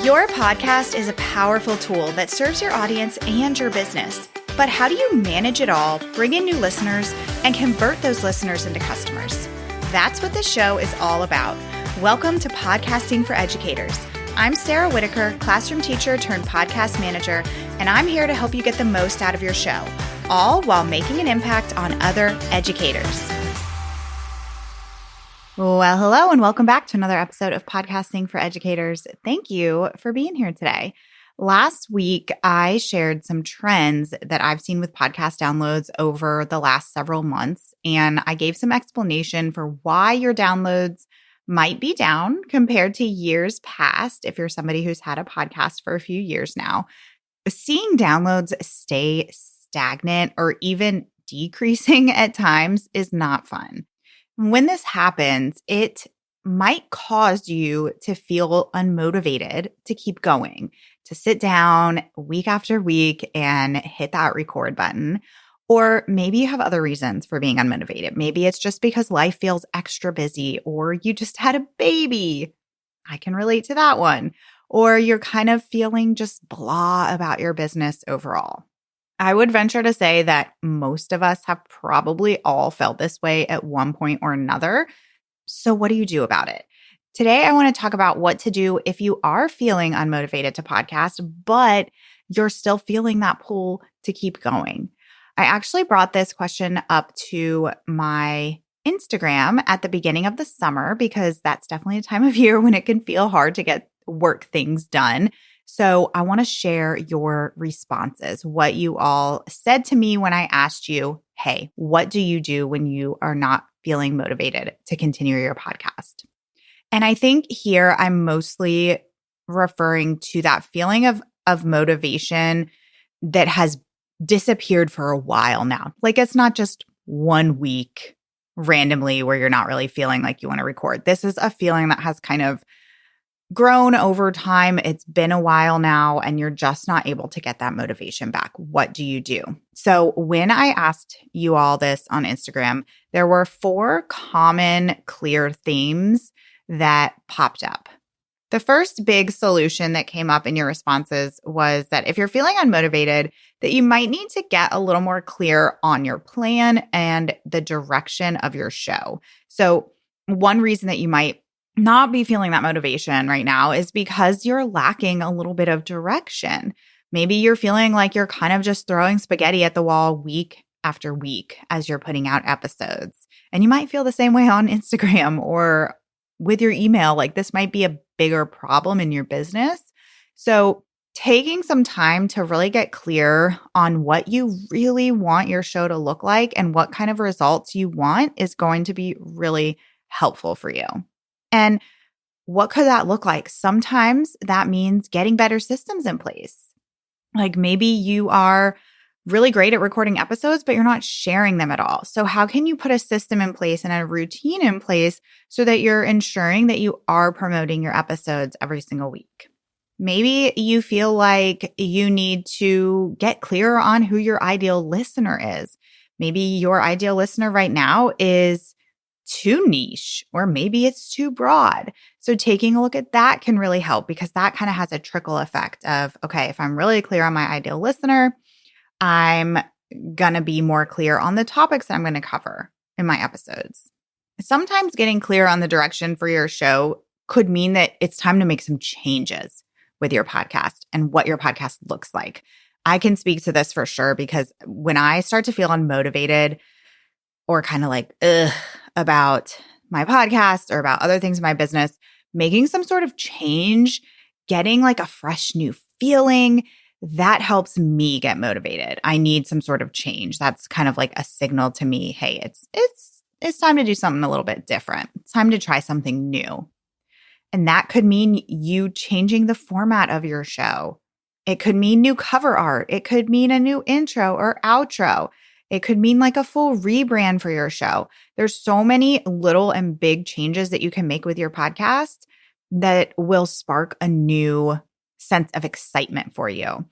Your podcast is a powerful tool that serves your audience and your business. But how do you manage it all, bring in new listeners, and convert those listeners into customers? That's what this show is all about. Welcome to Podcasting for Educators. I'm Sarah Whitaker, classroom teacher turned podcast manager, and I'm here to help you get the most out of your show, all while making an impact on other educators. Well, hello, and welcome back to another episode of Podcasting for Educators. Thank you for being here today. Last week, I shared some trends that I've seen with podcast downloads over the last several months, and I gave some explanation for why your downloads might be down compared to years past if you're somebody who's had a podcast for a few years now. Seeing downloads stay stagnant or even decreasing at times is not fun. When this happens, it might cause you to feel unmotivated to keep going, to sit down week after week and hit that record button. Or maybe you have other reasons for being unmotivated. Maybe it's just because life feels extra busy, or you just had a baby. I can relate to that one. Or you're kind of feeling just blah about your business overall. I would venture to say that most of us have probably all felt this way at one point or another. So what do you do about it? Today, I want to talk about what to do if you are feeling unmotivated to podcast, but you're still feeling that pull to keep going. I actually brought this question up to my Instagram at the beginning of the summer because that's definitely a time of year when it can feel hard to get work things done. So I want to share your responses, what you all said to me when I asked you, hey, what do you do when you are not feeling motivated to continue your podcast? And I think here I'm mostly referring to that feeling of motivation that has disappeared for a while now. Like it's not just 1 week randomly where you're not really feeling like you want to record. This is a feeling that has kind of grown over time. It's been a while now, and you're just not able to get that motivation back. What do you do? So when I asked you all this on Instagram, there were 4 common, clear themes that popped up. The first big solution that came up in your responses was that if you're feeling unmotivated, that you might need to get a little more clear on your plan and the direction of your show. So one reason that you might not be feeling that motivation right now is because you're lacking a little bit of direction. Maybe you're feeling like you're kind of just throwing spaghetti at the wall week after week as you're putting out episodes. And you might feel the same way on Instagram or with your email. Like this might be a bigger problem in your business. So taking some time to really get clear on what you really want your show to look like and what kind of results you want is going to be really helpful for you. And what could that look like? Sometimes that means getting better systems in place. Like maybe you are really great at recording episodes, but you're not sharing them at all. So how can you put a system in place and a routine in place so that you're ensuring that you are promoting your episodes every single week? Maybe you feel like you need to get clearer on who your ideal listener is. Maybe your ideal listener right now is too niche, or maybe it's too broad. So taking a look at that can really help because that kind of has a trickle effect of, okay, if I'm really clear on my ideal listener, I'm going to be more clear on the topics that I'm going to cover in my episodes. Sometimes getting clear on the direction for your show could mean that it's time to make some changes with your podcast and what your podcast looks like. I can speak to this for sure because when I start to feel unmotivated or kind of like, about my podcast or about other things in my business, making some sort of change, getting like a fresh new feeling, that helps me get motivated. I need some sort of change. That's kind of like a signal to me, hey, it's time to do something a little bit different. It's time to try something new. And that could mean you changing the format of your show. It could mean new cover art. It could mean a new intro or outro. It could mean like a full rebrand for your show. There's so many little and big changes that you can make with your podcast that will spark a new sense of excitement for you.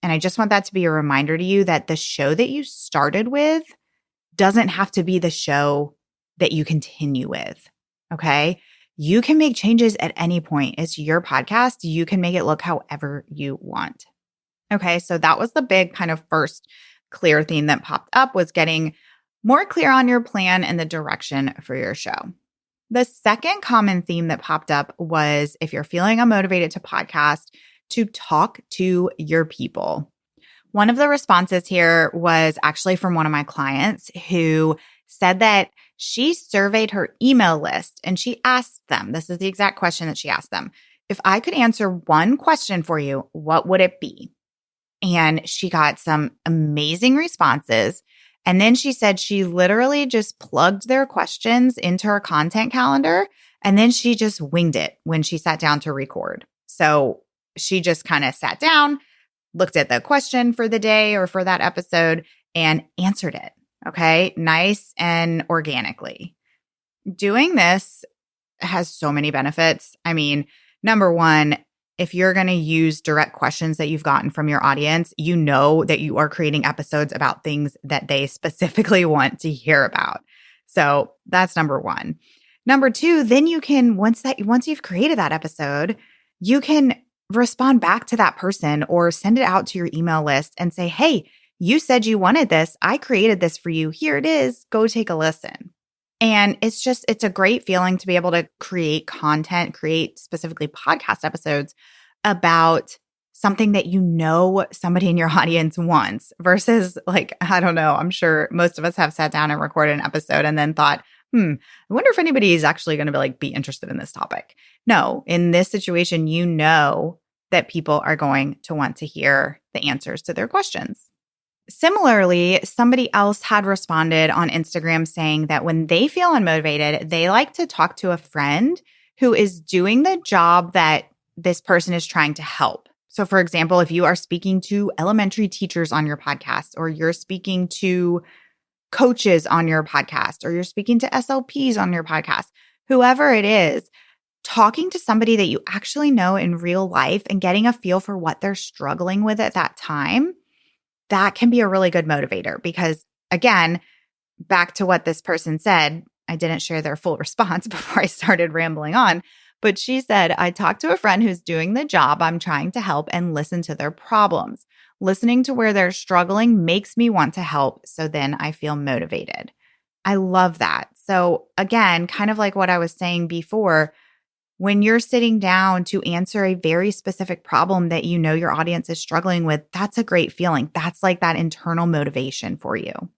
And I just want that to be a reminder to you that the show that you started with doesn't have to be the show that you continue with. Okay? you can make changes at any point. It's your podcast. You can make it look however you want. Okay, so that was the big kind of first clear theme that popped up, was getting more clear on your plan and the direction for your show. The second common theme that popped up was, if you're feeling unmotivated to podcast, to talk to your people. One of the responses here was actually from one of my clients who said that she surveyed her email list and she asked them, this is the exact question that she asked them: if I could answer one question for you, what would it be? And she got some amazing responses. And then she said she literally just plugged their questions into her content calendar, and then she just winged it when she sat down to record. So she just kind of sat down, looked at the question for the day or for that episode, and answered it. Okay, nice and organically. Doing this has so many benefits. I mean, number one, if you're going to use direct questions that you've gotten from your audience, you know that you are creating episodes about things that they specifically want to hear about. So that's number one. Number two, then you can, once you've created that episode, you can respond back to that person or send it out to your email list and say, hey, you said you wanted this. I created this for you. Here it is. Go take a listen. And it's a great feeling to be able to create content, create specifically podcast episodes about something that you know somebody in your audience wants, versus, like, I don't know, I'm sure most of us have sat down and recorded an episode and then thought, I wonder if anybody is actually going to be interested in this topic. No, in this situation, you know that people are going to want to hear the answers to their questions. Similarly, somebody else had responded on Instagram saying that when they feel unmotivated, they like to talk to a friend who is doing the job that this person is trying to help. So, for example, if you are speaking to elementary teachers on your podcast, or you're speaking to coaches on your podcast, or you're speaking to SLPs on your podcast, whoever it is, talking to somebody that you actually know in real life and getting a feel for what they're struggling with at that time, that can be a really good motivator. Because again, back to what this person said, I didn't share their full response before I started rambling on, but she said, I talked to a friend who's doing the job I'm trying to help and listen to their problems. Listening to where they're struggling makes me want to help. So then I feel motivated. I love that. So again, kind of like what I was saying before, when you're sitting down to answer a very specific problem that you know your audience is struggling with, that's a great feeling. That's like that internal motivation for you. All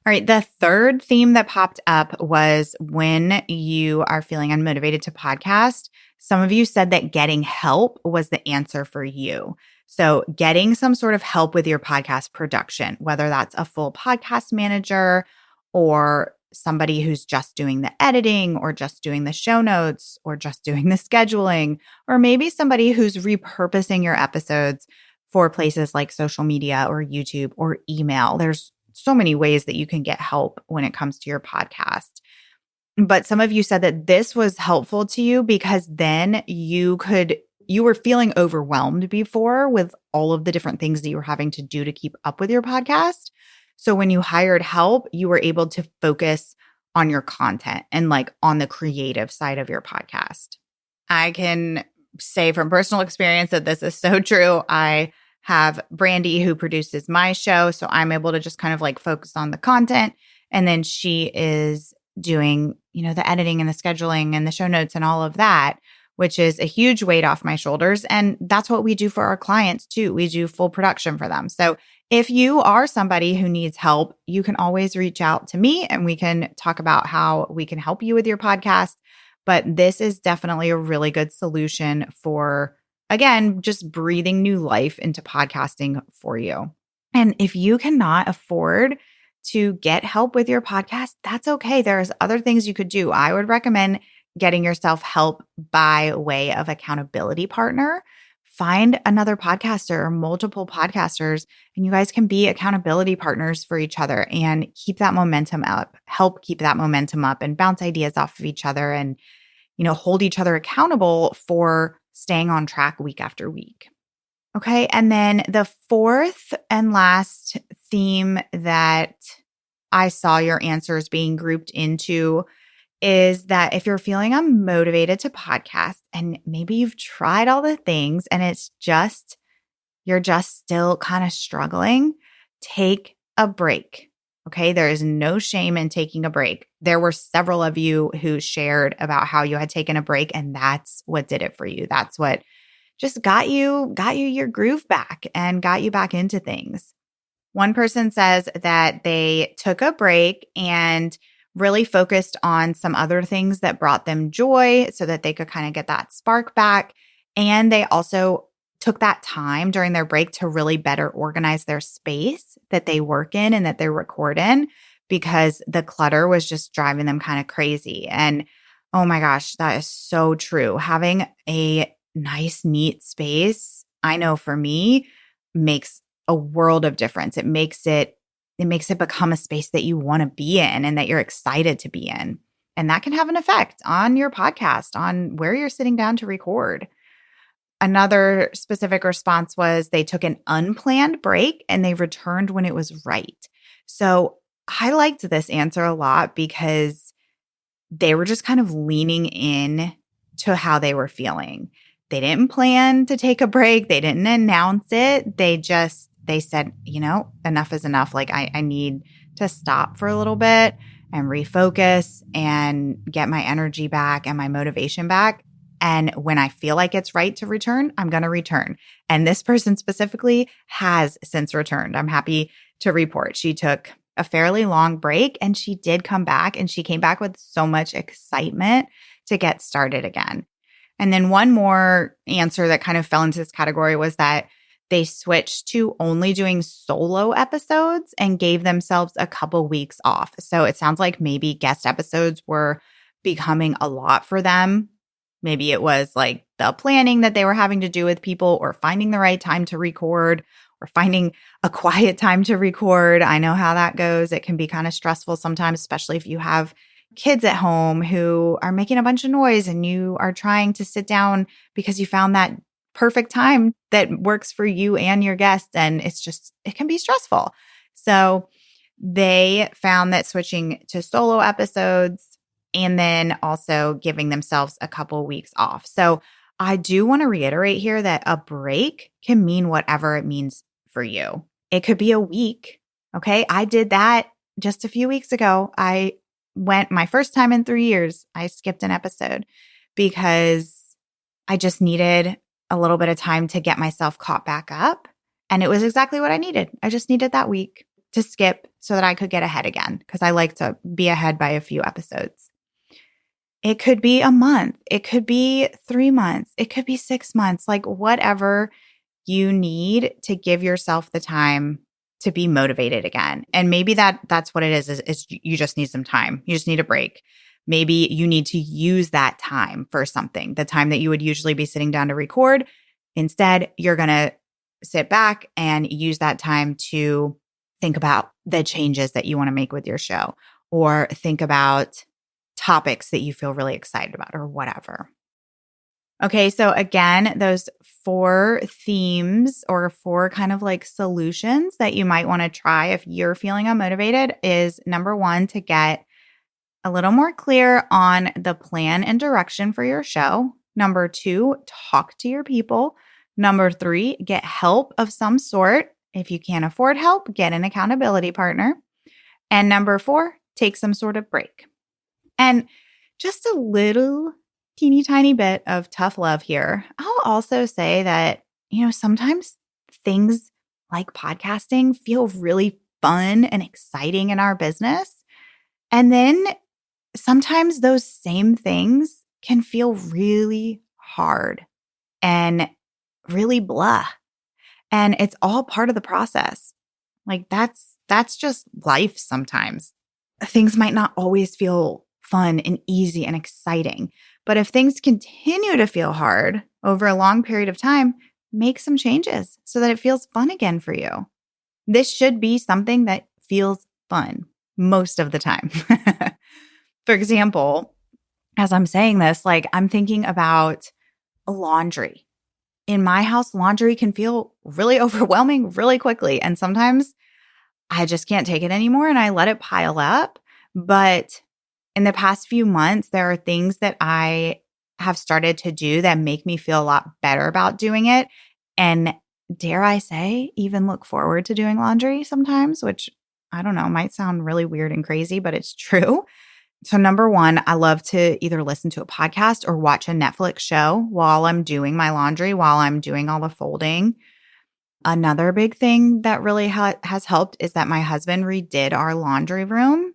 right, the third theme that popped up was when you are feeling unmotivated to podcast. Some of you said that getting help was the answer for you. So getting some sort of help with your podcast production, whether that's a full podcast manager or somebody who's just doing the editing or just doing the show notes or just doing the scheduling, or maybe somebody who's repurposing your episodes for places like social media or YouTube or email. There's so many ways that you can get help when it comes to your podcast. But some of you said that this was helpful to you because then you were feeling overwhelmed before with all of the different things that you were having to do to keep up with your podcast. So when you hired help, you were able to focus on your content and like on the creative side of your podcast. I can say from personal experience that this is so true. I have Brandy who produces my show, so I'm able to just kind of like focus on the content. And then she is doing, the editing and the scheduling and the show notes and all of that, which is a huge weight off my shoulders. And that's what we do for our clients too. We do full production for them. So if you are somebody who needs help, you can always reach out to me and we can talk about how we can help you with your podcast. But this is definitely a really good solution for, again, just breathing new life into podcasting for you. And if you cannot afford to get help with your podcast, that's okay. There's other things you could do. I would recommend getting yourself help by way of accountability partner. Find another podcaster or multiple podcasters, and you guys can be accountability partners for each other and keep that momentum up, help keep that momentum up and bounce ideas off of each other and, hold each other accountable for staying on track week after week. Okay. And then the fourth and last theme that I saw your answers being grouped into is that if you're feeling unmotivated to podcast and maybe you've tried all the things and you're just still kind of struggling, take a break. Okay. There is no shame in taking a break. There were several of you who shared about how you had taken a break and that's what did it for you. That's what just got you your groove back and got you back into things. One person says that they took a break and really focused on some other things that brought them joy so that they could kind of get that spark back. And they also took that time during their break to really better organize their space that they work in and that they record in because the clutter was just driving them kind of crazy. And oh my gosh, that is so true. Having a nice, neat space, I know for me, makes a world of difference. It makes it become a space that you want to be in and that you're excited to be in. And that can have an effect on your podcast, on where you're sitting down to record. Another specific response was they took an unplanned break and they returned when it was right. So I liked this answer a lot because they were just kind of leaning in to how they were feeling. They didn't plan to take a break. They didn't announce it. They said, enough is enough. Like I need to stop for a little bit and refocus and get my energy back and my motivation back. And when I feel like it's right to return, I'm going to return. And this person specifically has since returned. I'm happy to report. She took a fairly long break and she did come back and she came back with so much excitement to get started again. And then one more answer that kind of fell into this category was that they switched to only doing solo episodes and gave themselves a couple weeks off. So it sounds like maybe guest episodes were becoming a lot for them. Maybe it was like the planning that they were having to do with people or finding the right time to record or finding a quiet time to record. I know how that goes. It can be kind of stressful sometimes, especially if you have kids at home who are making a bunch of noise and you are trying to sit down because you found that perfect time that works for you and your guests. And it can be stressful. So they found that switching to solo episodes and then also giving themselves a couple weeks off. So I do want to reiterate here that a break can mean whatever it means for you. It could be a week. Okay. I did that just a few weeks ago. I went my first time in 3 years. I skipped an episode because I just needed a little bit of time to get myself caught back up. And it was exactly what I needed. I just needed that week to skip so that I could get ahead again because I like to be ahead by a few episodes. It could be a month. It could be 3 months. It could be 6 months, like whatever you need to give yourself the time to be motivated again. And maybe that's what it is you just need some time. You just need a break. Maybe you need to use that time for something, the time that you would usually be sitting down to record. Instead, you're going to sit back and use that time to think about the changes that you want to make with your show or think about topics that you feel really excited about or whatever. Okay, so again, those 4 themes or 4 kind of like solutions that you might want to try if you're feeling unmotivated is number 1, to get a little more clear on the plan and direction for your show. Number 2, talk to your people. Number 3, get help of some sort. If you can't afford help, get an accountability partner. And number 4, take some sort of break. And just a little teeny tiny bit of tough love here. I'll also say that, sometimes things like podcasting feel really fun and exciting in our business. And then sometimes those same things can feel really hard and really blah. And it's all part of the process. Like that's just life sometimes. Things might not always feel fun and easy and exciting. But if things continue to feel hard over a long period of time, make some changes so that it feels fun again for you. This should be something that feels fun most of the time. For example, as I'm saying this, like I'm thinking about laundry. In my house, laundry can feel really overwhelming really quickly. And sometimes I just can't take it anymore and I let it pile up. But In the past few months, there are things that I have started to do that make me feel a lot better about doing it. And dare I say, even look forward to doing laundry sometimes, which I don't know, might sound really weird and crazy, but it's true. So, number one, I love to either listen to a podcast or watch a Netflix show while I'm doing my laundry, while I'm doing all the folding. Another big thing that really has helped is that my husband redid our laundry room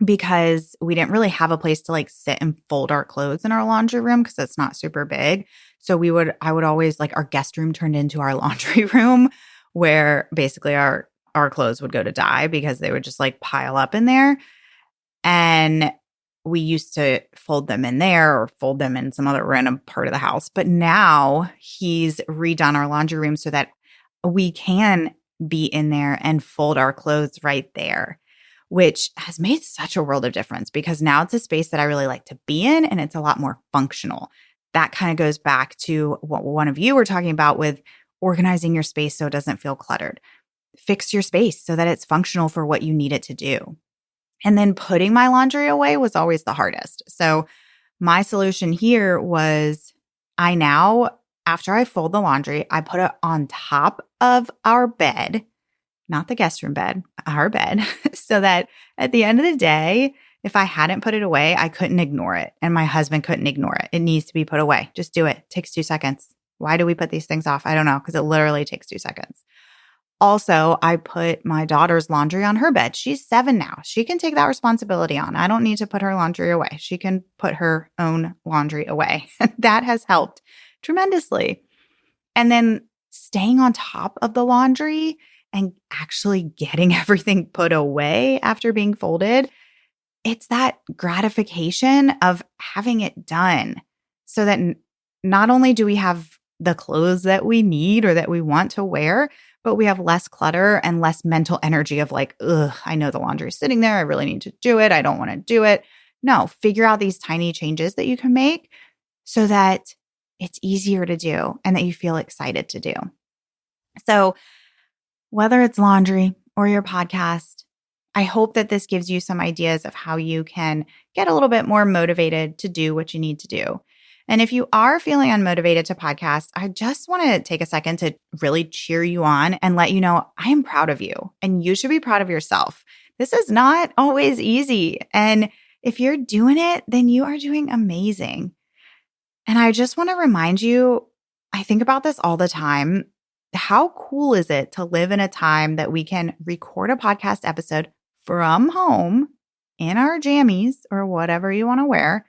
because we didn't really have a place to like sit and fold our clothes in our laundry room because it's not super big. So I would always like our guest room turned into our laundry room where basically our clothes would go to die because they would just like pile up in there. And we used to fold them in there or fold them in some other random part of the house. But now he's redone our laundry room so that we can be in there and fold our clothes right there, which has made such a world of difference because now it's a space that I really like to be in and it's a lot more functional. That kind of goes back to what one of you were talking about with organizing your space so it doesn't feel cluttered. Fix your space so that it's functional for what you need it to do. And then putting my laundry away was always the hardest. So my solution here was I now, after I fold the laundry, I put it on top of our bed, not the guest room bed, our bed, so that at the end of the day, if I hadn't put it away, I couldn't ignore it. And my husband couldn't ignore it. It needs to be put away. Just do it. It takes 2 seconds. Why do we put these things off? I don't know, because it literally takes 2 seconds. Also, I put my daughter's laundry on her bed. She's 7 now. She can take that responsibility on. I don't need to put her laundry away. She can put her own laundry away. That has helped tremendously. And then staying on top of the laundry and actually getting everything put away after being folded, it's that gratification of having it done so that not only do we have the clothes that we need or that we want to wear, but we have less clutter and less mental energy of like, ugh, I know the laundry is sitting there. I really need to do it. I don't want to do it. No, figure out these tiny changes that you can make so that it's easier to do and that you feel excited to do. So whether it's laundry or your podcast, I hope that this gives you some ideas of how you can get a little bit more motivated to do what you need to do. And if you are feeling unmotivated to podcast, I just want to take a second to really cheer you on and let you know I am proud of you and you should be proud of yourself. This is not always easy. And if you're doing it, then you are doing amazing. And I just want to remind you, I think about this all the time. How cool is it to live in a time that we can record a podcast episode from home in our jammies or whatever you want to wear,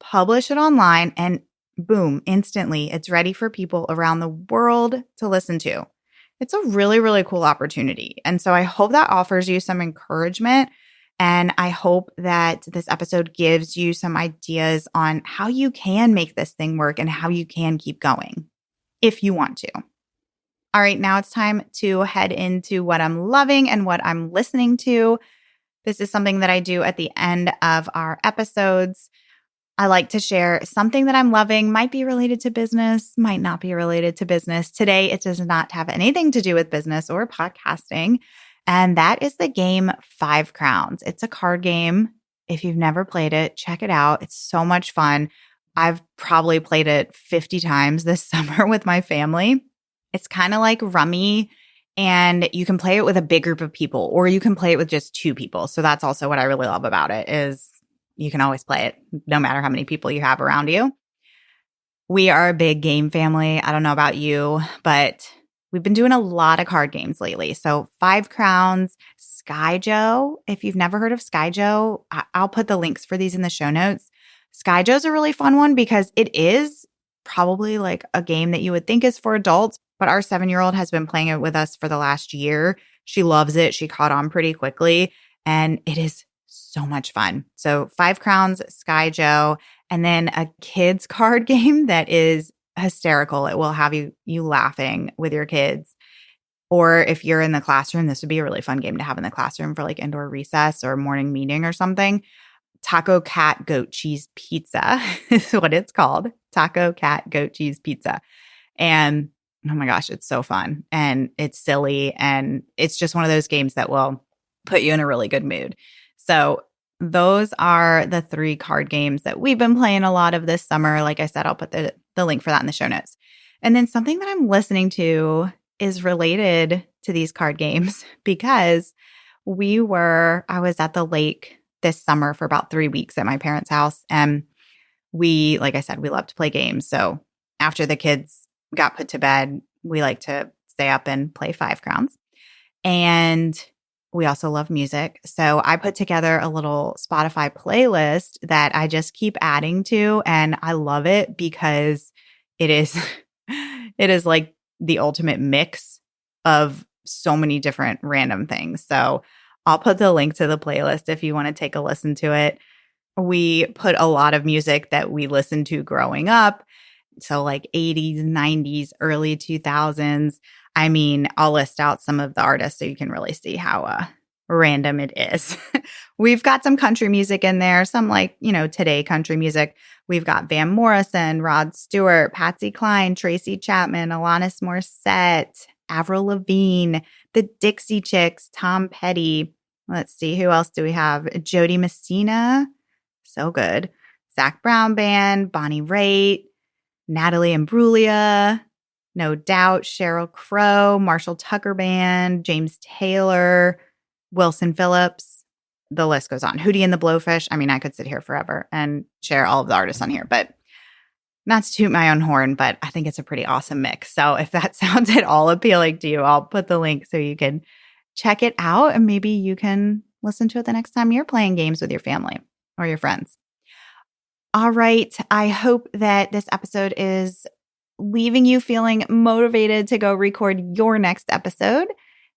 publish it online, and boom, instantly it's ready for people around the world to listen to. It's a really, really cool opportunity. And so I hope that offers you some encouragement. And I hope that this episode gives you some ideas on how you can make this thing work and how you can keep going if you want to. All right, now it's time to head into what I'm loving and what I'm listening to. This is something that I do at the end of our episodes. I like to share something that I'm loving, might be related to business, might not be related to business. Today, it does not have anything to do with business or podcasting. And that is the game 5 Crowns. It's a card game. If you've never played it, check it out. It's so much fun. I've probably played it 50 times this summer with my family. It's kind of like Rummy, and you can play it with a big group of people, or you can play it with just 2 people. So that's also what I really love about it is you can always play it no matter how many people you have around you. We are a big game family. I don't know about you, but we've been doing a lot of card games lately. So 5 Crowns, Sky Joe. If you've never heard of Sky Joe, I'll put the links for these in the show notes. Sky Joe's a really fun one because it is probably like a game that you would think is for adults, but our 7-year-old has been playing it with us for the last year. She loves it. She caught on pretty quickly, and it is so much fun. So 5 Crowns, Sky Joe, and then a kids card game that is hysterical. It will have you laughing with your kids. Or if you're in the classroom, this would be a really fun game to have in the classroom for like indoor recess or morning meeting or something. Taco Cat Goat Cheese Pizza is what it's called. Taco Cat Goat Cheese Pizza. And oh my gosh, it's so fun and it's silly. And it's just one of those games that will put you in a really good mood. So those are the 3 card games that we've been playing a lot of this summer. Like I said, I'll put the link for that in the show notes. And then something that I'm listening to is related to these card games because I was at the lake this summer for about 3 weeks at my parents' house. And like I said, we love to play games. So after the kids got put to bed, we like to stay up and play 5 crowns. And we also love music. So I put together a little Spotify playlist that I just keep adding to. And I love it because it is like the ultimate mix of so many different random things. So I'll put the link to the playlist if you want to take a listen to it. We put a lot of music that we listened to growing up. So like 80s, 90s, early 2000s. I mean, I'll list out some of the artists so you can really see how random it is. We've got some country music in there, some like, today country music. We've got Van Morrison, Rod Stewart, Patsy Cline, Tracy Chapman, Alanis Morissette, Avril Lavigne, the Dixie Chicks, Tom Petty. Let's see, who else do we have? Jody Messina, so good. Zac Brown Band, Bonnie Raitt, Natalie Imbruglia, No Doubt, Sheryl Crow, Marshall Tucker Band, James Taylor, Wilson Phillips. The list goes on. Hootie and the Blowfish. I mean, I could sit here forever and share all of the artists on here, but not to toot my own horn, but I think it's a pretty awesome mix. So if that sounds at all appealing to you, I'll put the link so you can check it out and maybe you can listen to it the next time you're playing games with your family or your friends. All right. I hope that this episode is leaving you feeling motivated to go record your next episode.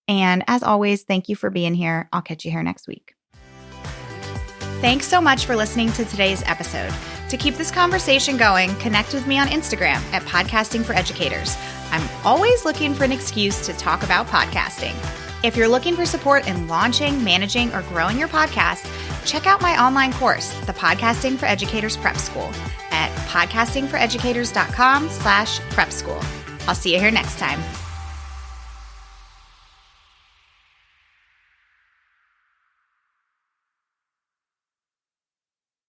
And as always, thank you for being here. I'll catch you here next week. Thanks so much for listening to today's episode. To keep this conversation going, connect with me on Instagram at Podcasting for Educators. I'm always looking for an excuse to talk about podcasting. If you're looking for support in launching, managing, or growing your podcast, check out my online course, the Podcasting for Educators Prep School, at podcastingforeducators.com/prep school. I'll see you here next time.